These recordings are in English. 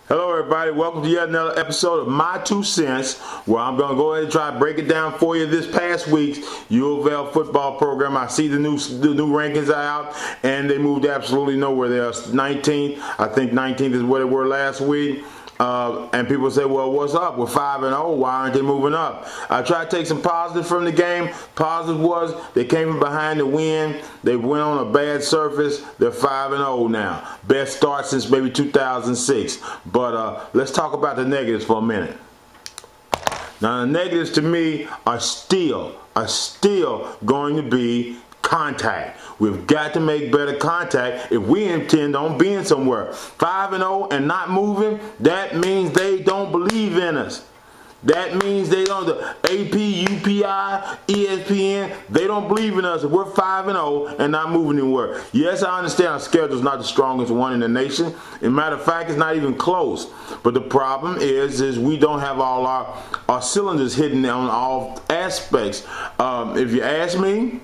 Hello everybody, welcome to yet another episode of My Two Cents, where I'm going to go ahead and try to break it down for you this past week's U of L football program. I see the new rankings are out, and they moved absolutely nowhere. They're 19th. I think 19th is where they were last week. And people say, well, what's up? We're 5-0. Why aren't they moving up? I tried to take some positive from the game. Positive was they came from behind to win. They went on a bad surface. They're 5-0 now. Best start since maybe 2006. But let's talk about the negatives for a minute. Now, the negatives to me are still going to be contact. We've got to make better contact if we intend on being somewhere. 5-0 and not moving, that means they don't believe in us. That means they don't, the AP, UPI, ESPN, they don't believe in us. If we're 5-0 and not moving anywhere. Yes, I understand our schedule's not the strongest one in the nation. As a matter of fact, it's not even close. But the problem is we don't have all our cylinders hitting on all aspects. If you ask me,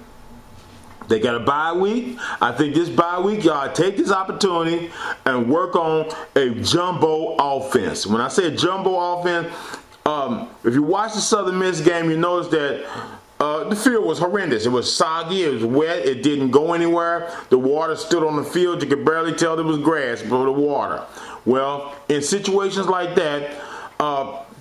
they got a bye week. I think this bye week, y'all take this opportunity and work on a jumbo offense. When I say a jumbo offense, if you watch the Southern Miss game, you notice that the field was horrendous. It was soggy, it was wet, it didn't go anywhere. The water stood on the field. You could barely tell there was grass for the water. Well, in situations like that,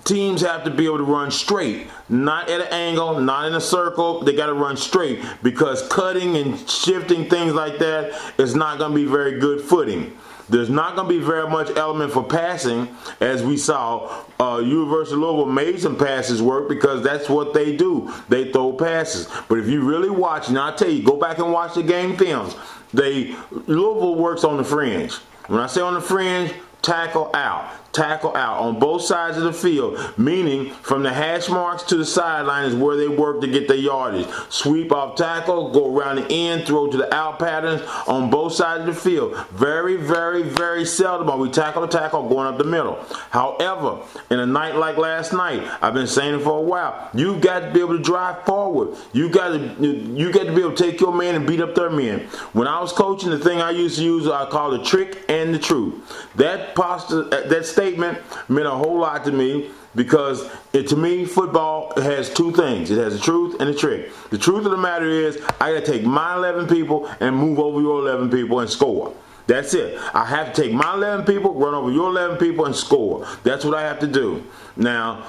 teams have to be able to run straight, not at an angle, not in a circle. They got to run straight, because cutting and shifting, things like that, is not going to be very good footing. There's not going to be very much element for passing, as we saw. University of Louisville made some passes work because that's what they do. They throw passes. But if you really watch, and I'll tell you, go back and watch the game films. Louisville works on the fringe. When I say on the fringe, tackle out on both sides of the field, meaning from the hash marks to the sideline is where they work to get their yardage. Sweep off tackle, go around the end, throw to the out patterns on both sides of the field. Very, very, very seldom are we tackle to tackle going up the middle. However, in a night like last night, I've been saying it for a while, you've got to be able to drive forward. You got to be able to take your man and beat up their men. When I was coaching, the thing I used to use, I call the trick and the truth. That statement meant a whole lot to me, because to me, football has two things. It has the truth and the trick. The truth of the matter is, I got to take my 11 people and move over your 11 people and score. That's it. I have to take my 11 people, run over your 11 people, and score. That's what I have to do. Now,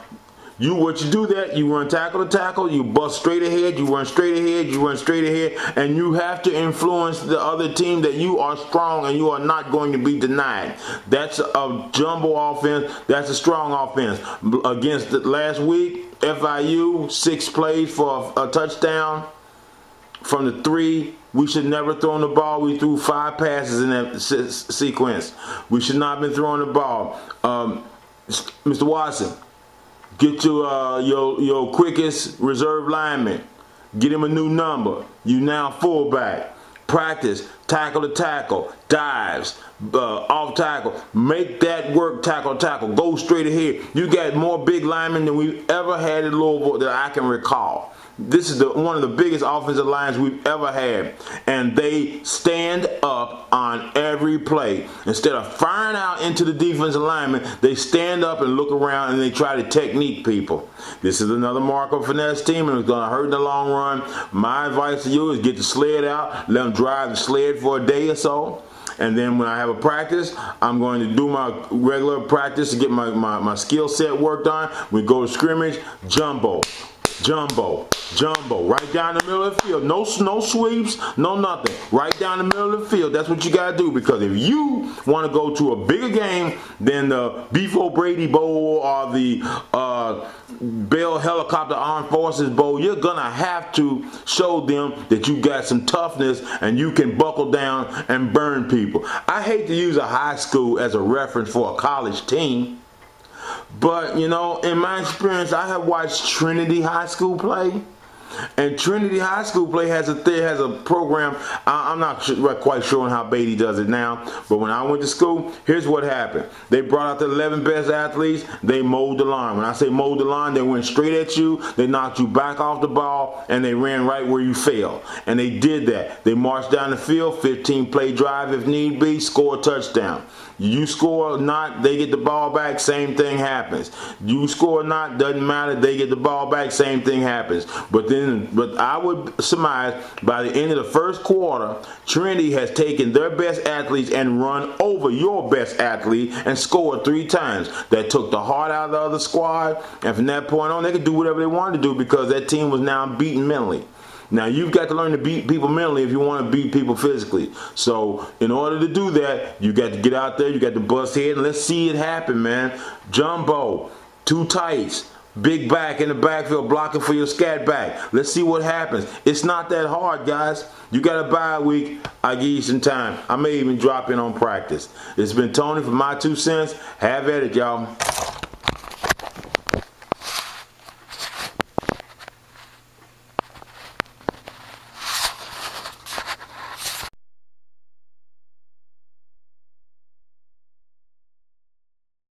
you run tackle to tackle, you bust straight ahead, you run straight ahead, and you have to influence the other team that you are strong and you are not going to be denied. That's a jumbo offense. That's a strong offense. Against the last week, FIU, 6 plays for a touchdown. From the 3, we should never throw the ball. We threw 5 passes in that sequence. We should not have been throwing the ball. Mr. Watson, get your quickest reserve lineman. Get him a new number. You now fullback. Practice tackle to tackle, dives, off tackle. Make that work, tackle to tackle. Go straight ahead. You got more big linemen than we've ever had in Louisville that I can recall. This is one of the biggest offensive lines we've ever had. And they stand up on every play. Instead of firing out into the defensive lineman, they stand up and look around and they try to technique people. This is another Marco Finesse team, and it's going to hurt in the long run. My advice to you is get the sled out, let them drive the sled for a day or so. And then when I have a practice, I'm going to do my regular practice to get my skill set worked on. We go to scrimmage, jumbo, right down the middle of the field. No sweeps, no nothing. Right down the middle of the field. That's what you got to do, because if you want to go to a bigger game than the Beef O'Brady Bowl or the Bell Helicopter Armed Forces Bowl, you're going to have to show them that you got some toughness and you can buckle down and burn people. I hate to use a high school as a reference for a college team. But, you know, in my experience, I have watched Trinity High School play. And Trinity High School has a program. I'm not quite sure on how Beatty does it now, but when I went to school, here's what happened. They brought out the 11 best athletes. They mowed the line. When I say mowed the line, they went straight at you. They knocked you back off the ball, and they ran right where you fell. And they did that. They marched down the field, 15-play drive if need be, score a touchdown. You score or not, they get the ball back, same thing happens. You score or not, doesn't matter, they get the ball back, same thing happens. But I would surmise by the end of the first quarter, Trinity has taken their best athletes and run over your best athlete and scored 3 times. That took the heart out of the other squad, and from that point on, they could do whatever they wanted to do because that team was now beaten mentally. Now, you've got to learn to beat people mentally if you want to beat people physically. So, in order to do that, you got to get out there, you got to bust head, and let's see it happen, man. Jumbo, 2 tights, big back in the backfield blocking for your scat back. Let's see what happens. It's not that hard, guys. You got a bye week. I'll give you some time. I may even drop in on practice. It's been Tony for My 2 Cents. Have at it, y'all.